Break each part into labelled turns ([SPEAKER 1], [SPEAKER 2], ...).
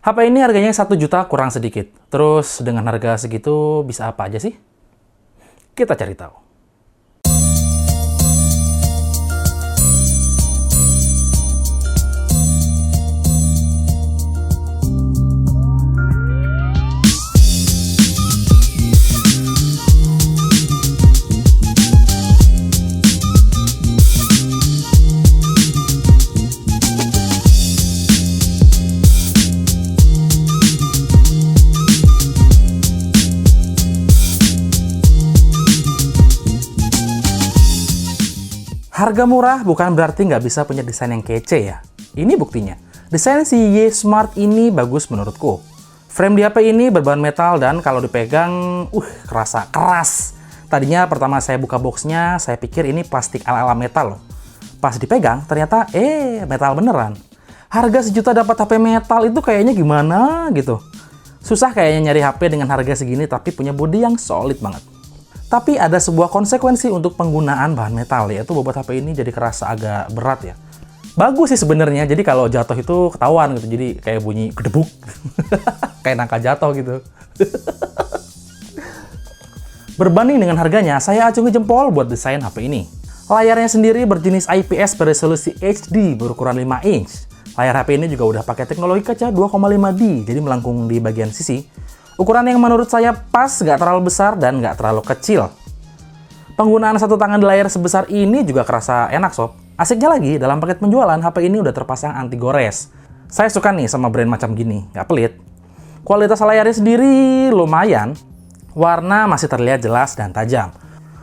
[SPEAKER 1] HP ini harganya 1 juta kurang sedikit. Terus dengan harga segitu bisa apa aja sih? Kita cari tahu. Harga murah bukan berarti nggak bisa punya desain yang kece ya. Ini buktinya. Desain si Y Smart ini bagus menurutku. Frame di HP ini berbahan metal dan kalau dipegang, kerasa keras. Tadinya pertama saya buka boxnya, saya pikir ini plastik ala-ala metal loh. Pas dipegang, ternyata metal beneran. Harga 1 juta dapat HP metal itu kayaknya gimana gitu. Susah kayaknya nyari HP dengan harga segini tapi punya bodi yang solid banget. Tapi ada sebuah konsekuensi untuk penggunaan bahan metal, yaitu bobot HP ini jadi kerasa agak berat ya. Bagus sih sebenarnya, jadi kalau jatuh itu ketahuan gitu, jadi kayak bunyi gedebuk. Kayak nangka jatuh gitu. Berbanding dengan harganya, saya acungi jempol buat desain HP ini. Layarnya sendiri berjenis IPS beresolusi HD berukuran 5 inch. Layar HP ini juga udah pakai teknologi kaca 2,5D, jadi melengkung di bagian sisi. Ukuran yang menurut saya pas, nggak terlalu besar dan nggak terlalu kecil. Penggunaan satu tangan di layar sebesar ini juga kerasa enak sob. Asiknya lagi, dalam paket penjualan HP ini udah terpasang anti gores. Saya suka nih sama brand macam gini, nggak pelit. Kualitas layarnya sendiri lumayan, warna masih terlihat jelas dan tajam.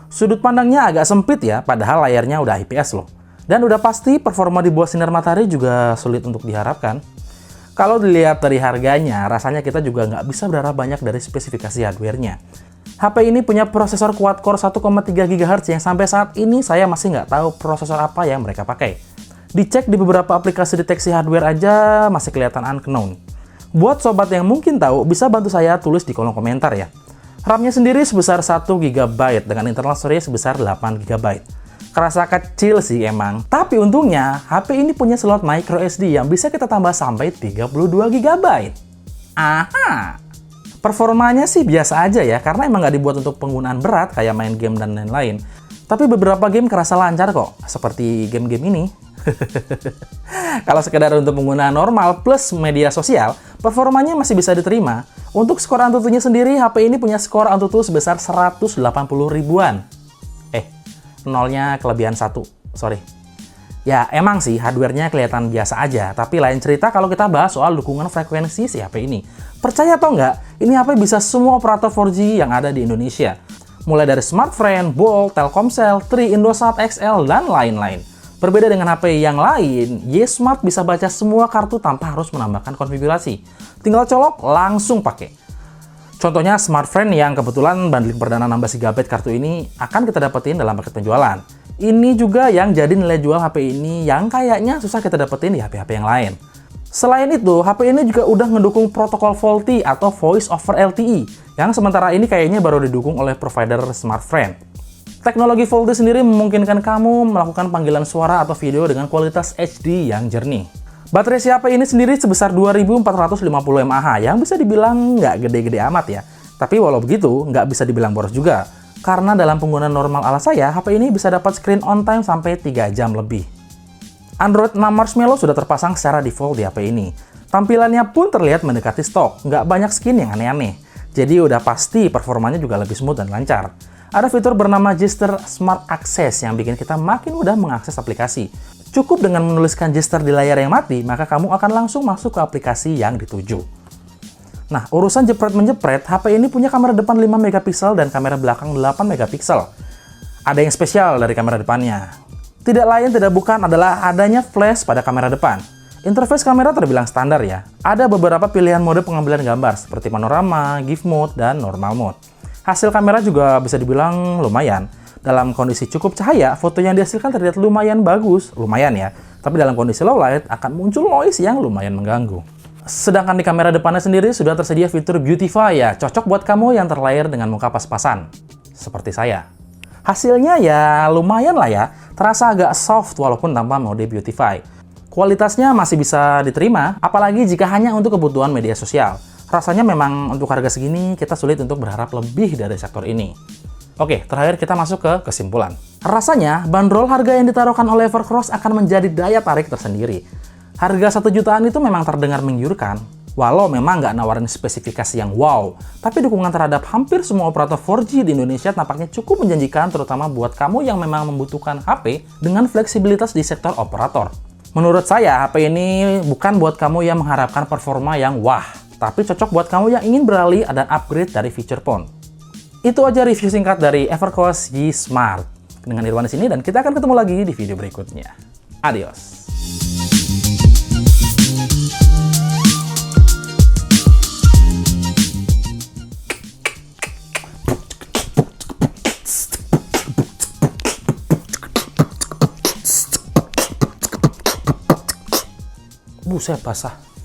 [SPEAKER 1] Sudut pandangnya agak sempit ya, padahal layarnya udah IPS loh. Dan udah pasti performa di bawah sinar matahari juga sulit untuk diharapkan. Kalau dilihat dari harganya, rasanya kita juga nggak bisa berharap banyak dari spesifikasi hardware-nya. HP ini punya prosesor quad-core 1,3 GHz yang sampai saat ini saya masih nggak tahu prosesor apa yang mereka pakai. Dicek di beberapa aplikasi deteksi hardware aja masih kelihatan unknown. Buat sobat yang mungkin tahu, bisa bantu saya tulis di kolom komentar ya. RAM-nya sendiri sebesar 1 GB dengan internal storage sebesar 8 GB. Kerasa kecil sih emang, tapi untungnya HP ini punya slot micro SD yang bisa kita tambah sampai 32 GB. Aha! Performanya sih biasa aja ya, karena emang nggak dibuat untuk penggunaan berat kayak main game dan lain-lain. Tapi beberapa game kerasa lancar kok, seperti game-game ini. Kalau sekedar untuk penggunaan normal plus media sosial, performanya masih bisa diterima. Untuk skor AnTuTu-nya sendiri, HP ini punya skor AnTuTu sebesar 180 ribuan. Nolnya kelebihan 1, sorry. Ya emang sih hardware-nya kelihatan biasa aja, tapi lain cerita kalau kita bahas soal dukungan frekuensi si HP ini. Percaya atau nggak, ini HP bisa semua operator 4G yang ada di Indonesia. Mulai dari Smartfren, Bolt, Telkomsel, Tri, Indosat XL, dan lain-lain. Berbeda dengan HP yang lain, Y Smart bisa baca semua kartu tanpa harus menambahkan konfigurasi. Tinggal colok, langsung pakai. Contohnya Smartfren yang kebetulan bundling perdana 16 GB kartu ini akan kita dapetin dalam paket penjualan. Ini juga yang jadi nilai jual HP ini yang kayaknya susah kita dapetin di HP-HP yang lain. Selain itu, HP ini juga udah ngedukung protokol VoLTE atau Voice over LTE, yang sementara ini kayaknya baru didukung oleh provider Smartfren. Teknologi VoLTE sendiri memungkinkan kamu melakukan panggilan suara atau video dengan kualitas HD yang jernih. Baterai si HP ini sendiri sebesar 2450 mAh yang bisa dibilang nggak gede-gede amat ya. Tapi walau begitu, nggak bisa dibilang boros juga. Karena dalam penggunaan normal ala saya, HP ini bisa dapat screen on time sampai 3 jam lebih. Android 6 Marshmallow sudah terpasang secara default di HP ini. Tampilannya pun terlihat mendekati stok, nggak banyak skin yang aneh-aneh. Jadi udah pasti performanya juga lebih smooth dan lancar. Ada fitur bernama Gesture Smart Access yang bikin kita makin mudah mengakses aplikasi. Cukup dengan menuliskan gesture di layar yang mati, maka kamu akan langsung masuk ke aplikasi yang dituju. Nah, urusan jepret-menjepret, HP ini punya kamera depan 5 megapiksel dan kamera belakang 8 megapiksel. Ada yang spesial dari kamera depannya. Tidak lain tidak bukan adalah adanya flash pada kamera depan. Interface kamera terbilang standar ya. Ada beberapa pilihan mode pengambilan gambar seperti panorama, GIF mode, dan normal mode. Hasil kamera juga bisa dibilang lumayan. Dalam kondisi cukup cahaya, foto yang dihasilkan terlihat lumayan bagus, lumayan ya. Tapi dalam kondisi low light akan muncul noise yang lumayan mengganggu. Sedangkan di kamera depannya sendiri sudah tersedia fitur Beautify ya, cocok buat kamu yang terlahir dengan muka pas-pasan, seperti saya. Hasilnya ya lumayan lah ya, terasa agak soft walaupun tanpa mode Beautify. Kualitasnya masih bisa diterima, apalagi jika hanya untuk kebutuhan media sosial. Rasanya memang untuk harga segini, kita sulit untuk berharap lebih dari sektor ini. Oke, terakhir kita masuk ke kesimpulan. Rasanya, bandrol harga yang ditaruhkan oleh Evercross akan menjadi daya tarik tersendiri. Harga 1 jutaan itu memang terdengar menggiurkan, walau memang nggak nawarin spesifikasi yang wow, tapi dukungan terhadap hampir semua operator 4G di Indonesia tampaknya cukup menjanjikan, terutama buat kamu yang memang membutuhkan HP dengan fleksibilitas di sektor operator. Menurut saya, HP ini bukan buat kamu yang mengharapkan performa yang wah, tapi cocok buat kamu yang ingin beralih dan upgrade dari feature phone. Itu aja review singkat dari Evercross Y Smart. Dengan Irwan di sini, dan kita akan ketemu lagi di video berikutnya. Adios. Buset, basah.